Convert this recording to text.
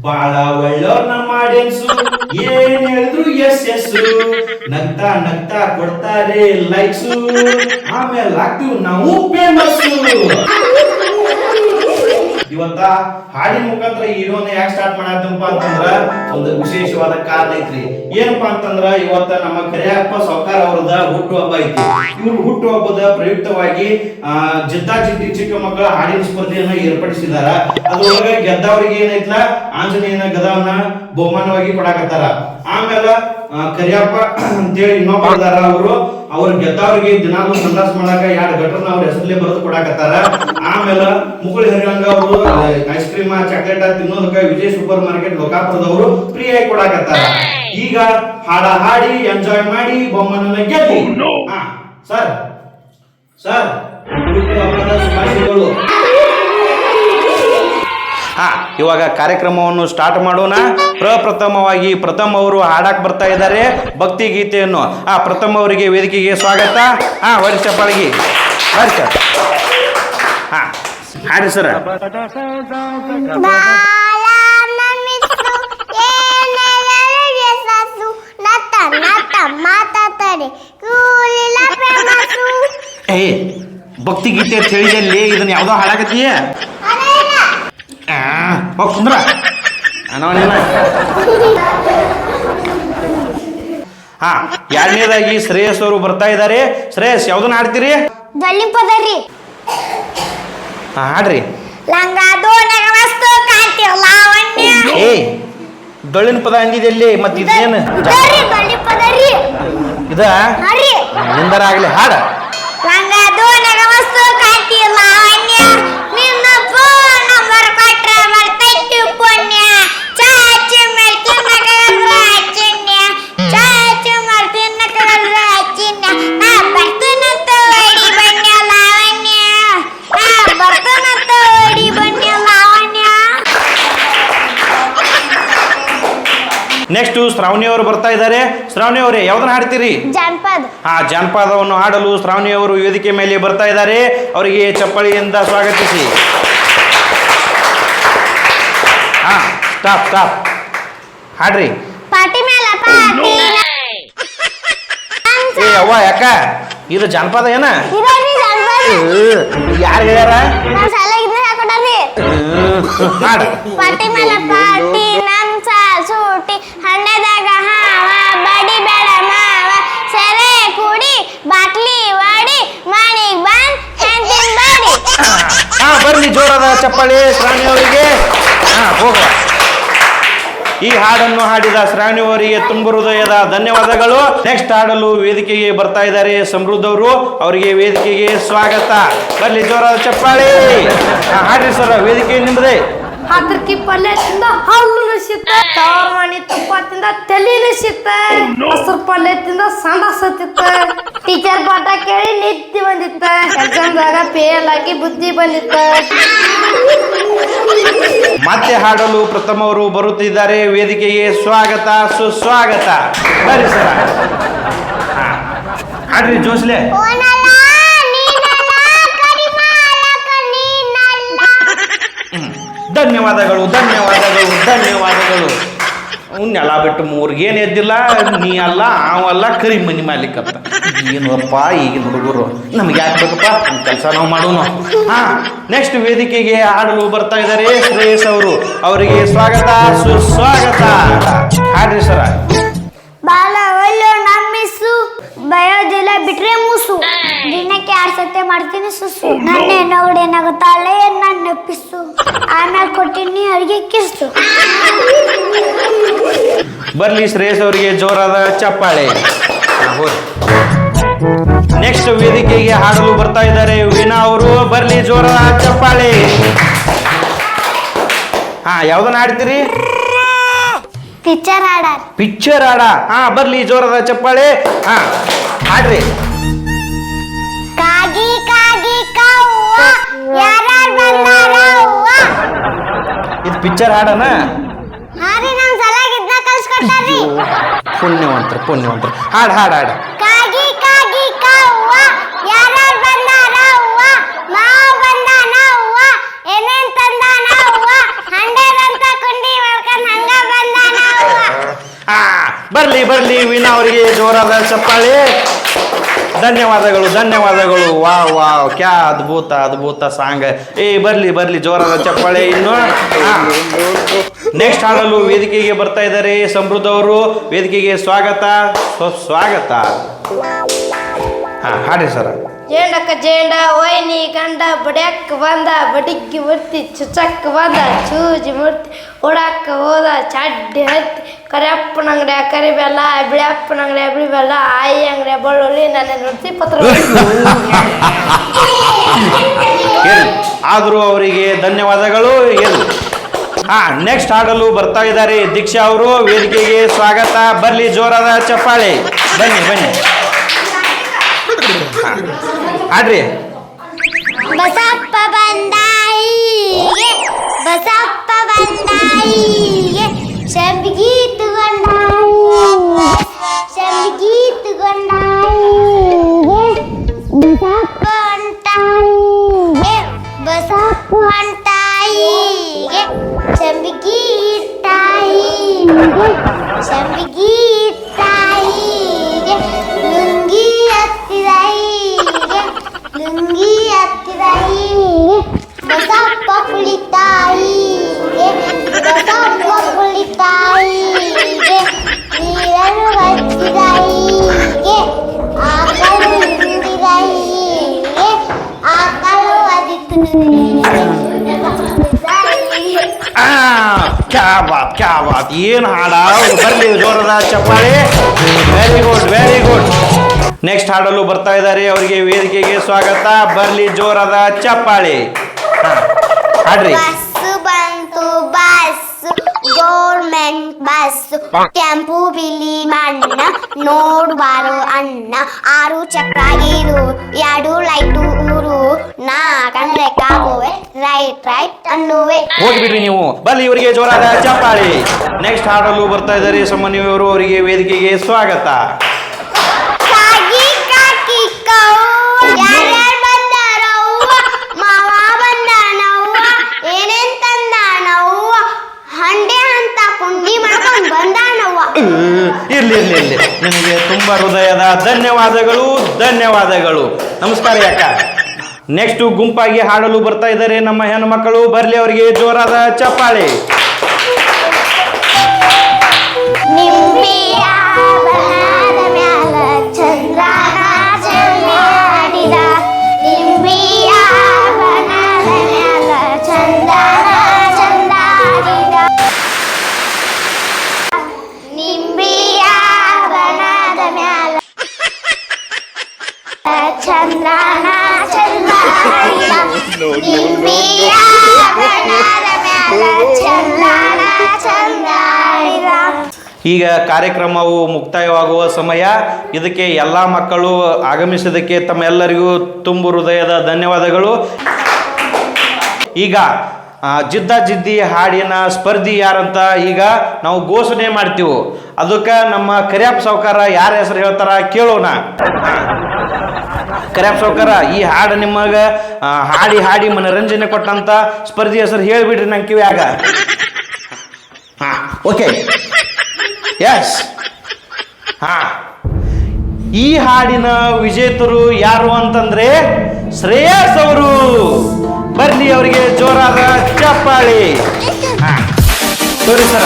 ಬಾಳ ಒಳ್ಳೆಯವ್ರನ್ನ ಆಡಿಯನ್ಸು ಏನ್ ಹೇಳಿದ್ರು ಎಸ್ ಎಸ್ ನಗ್ತಾ ನಗ್ತಾ ಕೊಡ್ತಾರೆ ಲೈಕ್ಸು ಆಮೇಲೆ ಆಗ್ತೀವಿ ನಾವು ಫೇಮಸ್. ಇವತ್ತ ಹಾಡಿನ ಮುಖಾಂತರ ಹೀರೋನ ಯಾಕೆ ಸ್ಟಾರ್ಟ್ ಮಾಡತ್ತಪ್ಪ ಅಂತಂದ್ರ ಒಂದು ವಿಶೇಷವಾದ ಕಾರಣ ಐತ್ರಿ. ಏನಪ್ಪಾ ಅಂತಂದ್ರ ಇವತ್ತ ನಮ್ಮ ಕರಿಯಪ್ಪ ಸಾವ್ಕಾರ ಅವರದ ಹುಟ್ಟುಹಬ್ಬ ಐತಿ. ಇವ್ರ ಹುಟ್ಟುಹಬ್ಬದ ಪ್ರಯುಕ್ತವಾಗಿ ಜಿದ್ದಾಜಿದ್ದಿ ಚಿಕ್ಕ ಮಕ್ಕಳ ಹಾಡಿನ ಸ್ಪರ್ಧೆಯನ್ನ ಏರ್ಪಡಿಸಿದಾರ. ಅದ್ರೊಳಗೆ ಗೆದ್ದವರಿಗೆ ಏನೈತ್ಲ ಆಂಜನೇಯನ ಗದವನ್ನ ಬಹುಮಾನವಾಗಿ ಕೊಡಾಕತ್ತಾರ. ಆಮೇಲೆ ಕರಿಯಪ್ಪ ಅಂತೇಳಿ ಇನ್ನೊಬ್ಬ ಇದಾರ, ಅವ್ರು ಗೆದ್ದವ್ರಿಗೆ ದಿನಾಲು ಸಂದಾಸ ಮಾಡಾಕ 2 ಗಟ್ಟರ್ನ ಅವ್ರ ಹೆಸರಲ್ಲೇ ಬರೆದು ಕೊಡಾಕತ್ತಾರ. ಆಮೇಲೆ ಮುಗುಳಿ ಹರಿರಂಗ ಅವರು ಐಸ್ ಕ್ರೀಮ್ ಚಾಕ್ಲೇಟ್ ತಿನ್ನೋದಕ್ಕ ವಿಜಯ್ ಸೂಪರ್ ಮಾರ್ಕೆಟ್ ಲೋಕಾಪುರದವರು ಫ್ರೀ ಆಗಿ ಕೊಡಾಕತ್ತಾರ. ಈಗ ಹಾಡ ಹಾಡಿ ಎಂಜಾಯ್ ಮಾಡಿ ಬಹುಮಾನ ಗೆದ್ದಿ. ಸರ್ ಸರ್ ಹುಟ್ಟುಹಬ್ಬದ ಶುಭಾಶಯಗಳು. ಇವಾಗ ಕಾರ್ಯಕ್ರಮವನ್ನು ಸ್ಟಾರ್ಟ್ ಮಾಡೋಣ. ಪ್ರಪ್ರಥಮವಾಗಿ ಪ್ರಥಮ್ ಅವರು ಹಾಡಕ್ ಬರ್ತಾ ಇದ್ದಾರೆ ಭಕ್ತಿ ಗೀತೆಯನ್ನು. ಪ್ರಥಮ್ ಅವರಿಗೆ ವೇದಿಕೆಗೆ ಸ್ವಾಗತ. ವರಿ ಚಪ್ಪಾಳಿಗೆ ಬರಿ ಸರ್. ಹಾಡಿ ಸರ್. ಏ ಭಕ್ತಿ ಗೀತೆ ಅಂತ ಹೇಳಿದಲ್ಲಿ ಇದನ್ನ ಯಾವ್ದೋ ಹಾಡಾಕತ್ತೀಯ? ಕುಂದ್ರ ಎರಡನೇದಾಗಿ ಶ್ರೇಯಸ್ ಅವರು ಬರ್ತಾ ಇದ್ದಾರೆ. ಶ್ರೇಯಸ್ ಯಾವ್ದನ್ನ ಹಾಡ್ತೀರಿ? ಹಾಡ್ರಿ. ಏ ಡೊಳ್ಳಿನ ಪದ ಅಂದಿದಲ್ಲಿ ಮತ್ತೆ ಇದೇನು ಇದ ಎಂದರ ಆಗ್ಲಿ ಹಾಡ. ನೆಕ್ಸ್ಟ್ ಶ್ರಾವಣಿ ಅವರು ಬರ್ತಾ ಇದ್ದಾರೆ. ಶ್ರಾವಣಿ ಅವರೇ ಯಾವ್ದನ್ನ ಹಾಡ್ತೀರಿ? ಜಾನಪದವನ್ನು ಹಾಡಲು ಶ್ರಾವಣಿ ಅವರು ವೇದಿಕೆ ಮೇಲೆ ಬರ್ತಾ ಇದ್ದಾರೆ. ಅವರಿಗೆ ಚಪ್ಪಳಿಯಿಂದ ಸ್ವಾಗತಿಸಿ. ಸ್ಟಾಪ್ ಸ್ಟಾಪ್ ಹಾಡ್ರಿ. ಏ ಅವ್ವ ಯಾಕ ಇದು ಜಾನಪದ ಏನ? ಯಾರು ಹೇಳ್ಯಾರ? ಸೂಟಿ ಹಣ್ಣದಾಗ ಹಾವ ಬಡಿ ಬೇಡ ಮಾವ ಸೆರೆ ಕುಡಿ ಬಾಟ್ಲಿ ವಾಡಿ ಮಣಿಗ್ ಬಂದ್ ಹೆಂತಿನ ಬಡಿ. ಬರ್ಲಿ ಜೋರಾದ ಚಪ್ಪಾಳಿ ಶ್ರಾವಣಿ ಅವರಿಗೆ. ಹೋಗುವ. ಈ ಹಾಡನ್ನು ಹಾಡಿದ ಶ್ರಾವಣಿ ಅವರಿಗೆ ತುಂಬ ಹೃದಯದ ಧನ್ಯವಾದಗಳು. ನೆಕ್ಸ್ಟ್ ಹಾಡಲು ವೇದಿಕೆಗೆ ಬರ್ತಾ ಇದ್ದಾರೆ ಸಮೃದ್ಧ ಅವರು. ಅವರಿಗೆ ವೇದಿಕೆಗೆ ಸ್ವಾಗತ. ಬರ್ಲಿ ಜೋರಾದ ಚಪ್ಪಾಳಿ. ಹಾಡ್ರಿ ಸರ್, ವೇದಿಕೆ ನಿಮ್ಮದೇ. ಹತ್ರಕ್ಕಿ ಪಲ್ಯ ತಿಂದ ಹಲ್ಲು ನಶಿತ್ತ, ತವರ ಮಣಿ ತುಪ್ಪ ತಿಂದ ತಲೆ ನಶಿತ್ತ, ಹಸಿರು ಪಲ್ಯ ತಿಂದ ಸಂಡಾಸ ಹತ್ತಿತ್ತ, ಟೀಚರ್ ಪಾಠ ಕೇಳಿ ನಿದ್ದೆ ಬಂದಿತ್ತ, ಎಕ್ಸಾಮ್ದಾಗ ಫೇಲ್ ಆಗಿ ಬುದ್ಧಿ ಬಂದಿತ್ತ. ಮತ್ತೆ ಹಾಡಲು ಪ್ರಥಮ ಅವರು ಬರುತ್ತಿದ್ದಾರೆ. ವೇದಿಕೆಗೆ ಸ್ವಾಗತ ಸುಸ್ವಾಗತ. ಬರ್ರಿ ಸರ್, ಹಾಡ್ರಿ ಜೋಸ್ಲೆ. ಧನ್ಯವಾದಗಳು ಧನ್ಯವಾದಗಳು ಧನ್ಯವಾದಗಳು. ನೆಲ ಬಿಟ್ಟು ಮೂರ್ಗೇನು ಎದ್ದಿಲ್ಲ, ನೀ ಅಲ್ಲ ಅವಲ್ಲ ಕರಿ ಮನಿ ಮಾಡ್ಲಿಕ್ಕತ್ತ. ಏನಪ್ಪ ಈಗಿನ ಹುಡುಗರು, ನಮ್ಗೆ ಯಾಕೆ ಬೇಕಪ್ಪ, ಕೆಲಸ ನಾವು ಮಾಡೋಣ. ನೆಕ್ಸ್ಟ್ ವೇದಿಕೆಗೆ ಹಾಡಲು ಬರ್ತಾ ಇದ್ದಾರೆ ಶ್ರೇಯಸ್ ಅವರು. ಅವರಿಗೆ ಸ್ವಾಗತ ಸುಸ್ವಾಗತ. ಹಾಡ್ರಿ ಸರ. ಬಾಳ ಒಳ್ಳೆ ನಮ್ಮಿಸು ಬಯೋದಿಲ್ಲ ಬಿಟ್ರೆ ಮೂಸು, ದಿನಕ್ಕೆ 6 ಸತಿ ಮಾಡ್ತೀನಿ ಸುಸು, ನನ್ನೇ ನೋಡಿ ನಗುತ್ತಾಳೆ ನನ್ನ ಪಿಸು, ಆಮೇಲೆ ಕೊಟ್ಟಿನಿ ಅಡಿಗೆ ಕಿಸ್ತು. ಬರ್ಲಿ ಶ್ರೇಯಸ್ ಅವರಿಗೆ ಜೋರಾದ ಚಪ್ಪಾಳೆ. ನೆಕ್ಸ್ಟ್ ವೇದಿಕೆಗೆ ಹಾಡಲು ಬರ್ತಾ ಇದ್ದಾರೆ ವೀಣಾ ಅವರು. ಬರ್ಲಿ ಜೋರಾದ ಚಪ್ಪಾಳೆ. ಯಾವ್ದನ್ನ ಹಾಡ್ತೀರಿ? ಪಿಕ್ಚರ್ ಹಾಡ. ಪಿಕ್ಚರ್ ಹಾಡ. ಬರ್ಲಿ ಜೋರಾದ ಚಪ್ಪಾಳೆ. ಹಾಡ್ರಿ. ಕಾಗಿ ಕಾಗಿ ಕವ್ವ ಯಾರ್ಯಾರು ಬಂದಾರವ್ವ. ಇದು ಪಿಕ್ಚರ್ ಹಾಡನ? ಹಾರಿ ನಮ್ ಸಲಾಗ ಇದನ್ನ ಕಲ್ಸ್ಕೊಟ್ಟಾರಿ. ಪುಣ್ಯವಂತರು ಹಾಡ್ ಹಾಡ್ ಹಾಡ್. ಕಾಗಿ ಕಾಗಿ ಕವ್ವ ಯಾರ್ಯಾರು ಬಂದಾರವ್ವ, ಮಾವ ಬಂದಾನವ್ವ, ಏನೇನ್ ತಂದಾನವ್ವ, 100 ಅಂತ ಕುಂಡಿ ಮಾಡ್ಕೊಂಡ ಬರ್ಲಿ ಬರ್ಲಿ ವೀಣಾ ಅವರಿಗೆ ಜೋರಾದ ಚಪ್ಪಾಳೆ. ಧನ್ಯವಾದಗಳು. ವಾವ್ ಕ್ಯಾ ಅದ್ಭುತ ಸಾಂಗ್. ಬರ್ಲಿ ಬರ್ಲಿ ಜೋರಾದ ಚಪ್ಪಾಳೆ. ಇನ್ನು ನೆಕ್ಸ್ಟ್ ಹಾಡಲು ವೇದಿಕೆಗೆ ಬರ್ತಾ ಇದ್ದಾರೆ ಸಮೃದ್ಧ ಅವರು. ವೇದಿಕೆಗೆ ಸ್ವಾಗತ. ಹಾಡಿ ಸರ್. ಜೇಂಡಕ್ಕ ಜೇಂಡ ವೈನಿ ಗಂಡ ಬಡ್ಯಾಕ ಬಂದ ಬಡಿಗ್ಗಿ ಮುರ್ತಿ ಚುಚಕ್ಕ ಬಂದ ಚೂಜಿ ಮುರ್ತಿ ಓಡಾಕ ಹೋದ ಚಡ್ಡಿ ಹತ್ತಿ ಕರಿಯಪ್ಪನ ಅಂಗಡಿಯ ಕರಿಬೆಲ್ಲ ಬಿಳಿಯಪ್ಪನ ಅಂಗಡಿಯ ಬಿಳಿ ಬೆಲ್ಲ ಆಯಿ ಅಂಗಡಿಯ ಬೆಳ್ಳುಳ್ಳಿ ನನ್ನ ನುಡ್ತಿ ಪತ್ರ. ಆದರೂ ಅವರಿಗೆ ಧನ್ಯವಾದಗಳು. ನೆಕ್ಸ್ಟ್ ಹಾಡಲು ಬರ್ತಾ ಇದ್ದಾರೆ ದೀಕ್ಷಾ ಅವರು. ವೇದಿಕೆಗೆ ಸ್ವಾಗತ. ಬರ್ಲಿ ಜೋರಾದ ಚಪ್ಪಾಳೆ. ಬನ್ನಿ ಆಡ್ರಿ. ಬಸಪ್ಪ ಬಂದಾಯಿಗೆ ಶಂಬಿಗಿ ಬಸಪ್ಪ ಹೊಂಟಾಯಿಗೆ ಶಂಬಿಗಿ ಇಟ್ಟಾಯಿಗೆ ಲುಂಗಿ ಹತ್ತಿದಾಯಿಗೆ ಬಸಪ್ಪ ಕುಳಿತಾಯಿಗೆ ನೀರನ್ನು ಹಚ್ಚಿದಾಯಿಗೆ ಆಕಳು ಹಿಂದಿದಾಯಿಗೆ ಆಕಳು ಅದಿತ್ತು. ಕ್ಯಾ ಬಾತ್ ಏನು ಹಾಡ. ಬರ್ಲಿ ಜೋರದ ಚಪ್ಪಾಳೆ. Very good. ನೆಕ್ಸ್ಟ್ ಹಾಡಲು ಬರ್ತಾ ಇದ್ದಾರೆ. ಅವರಿಗೆ ವೇದಿಕೆಗೆ ಸ್ವಾಗತ. ಬರ್ಲಿ ಜೋರದ ಚಪ್ಪಾಳೆ. ಹಾಡ್ರಿ. ಬಸ್ಸು ಬಂತು ಗೌರ್ಮೆಂಟ್ ಬಸ್ಸು ಟೆಂಪು ಬಿಲಿ ಮಣ್ಣ ನೋಡ್ಬಾರೋ ಅಣ್ಣ 6 ಚಕ್ರ ಇರು 2 ಲೈಟು ಊರು ನಾ ಕಂಡ್ರೆ ಕಾಗುವೆ ರೈಟ್ ಅನ್ನುವೆ. ಹೋಗಿಬಿಡ್ರಿ ನೀವು. ಬರ್ಲಿ ಇವರಿಗೆ ಜೋರಾದ ಚಪ್ಪಾಳೆ. ನೆಕ್ಸ್ಟ್ ಹಾಡಲು ಬರ್ತಾ ಇದ್ದಾರೆ ಸಮನ್ವಿಯವರು. ಅವರಿಗೆ ವೇದಿಕೆಗೆ ಸ್ವಾಗತ. ಇರ್ಲಿ ನಿನಗೆ ತುಂಬಾ ಹೃದಯದ ಧನ್ಯವಾದಗಳು. ನಮಸ್ಕಾರ ಅಕ್ಕ. ನೆಕ್ಸ್ಟ್ ಗುಂಪಾಗಿ ಹಾಡಲು ಬರ್ತಾ ಇದ್ದಾರೆ ನಮ್ಮ ಹೆಣ್ಣು ಮಕ್ಕಳು. ಬರ್ಲಿ ಅವರಿಗೆ ಜೋರಾದ ಚಪ್ಪಾಳೆ. ಈಗ ಕಾರ್ಯಕ್ರಮವು ಮುಕ್ತಾಯವಾಗುವ ಸಮಯ. ಇದಕ್ಕೆ ಎಲ್ಲ ಮಕ್ಕಳು ಆಗಮಿಸಿದ್ದಕ್ಕೆ ತಮ್ಮೆಲ್ಲರಿಗೂ ತುಂಬು ಹೃದಯದ ಧನ್ಯವಾದಗಳು. ಈಗ ಜಿದ್ದಿ ಹಾಡಿನ ಸ್ಪರ್ಧಿ ಯಾರಂತ ಈಗ ನಾವು ಘೋಷಣೆ ಮಾಡ್ತೀವಿ. ಅದಕ್ಕೆ ನಮ್ಮ ಕರಿಯಪ್ಪ ಸಾವ್ಕಾರ ಯಾರ ಹೆಸರು ಹೇಳ್ತಾರ ಕೇಳೋಣ. ಕರಿಯಪ್ಪ ಸಾವ್ಕಾರ, ಈ ಹಾಡು ನಿಮಗೆ ಹಾಡಿ ಮನರಂಜನೆ ಕೊಟ್ಟಂತ ಸ್ಪರ್ಧಿ ಹೆಸರು ಹೇಳಿಬಿಡ್ರಿ ನಂಗೆ ಕಿವ್ಯಾಗ. Okay, S. ಈ ಹಾಡಿನ ವಿಜೇತರು ಯಾರು ಅಂತಂದ್ರೆ ಶ್ರೇಯಸ್ ಅವರು. ಬರ್ಲಿ ಅವರಿಗೆ ಜೋರಾದ ಚಪ್ಪಾಳೆ. ಸರಿ ಸರ.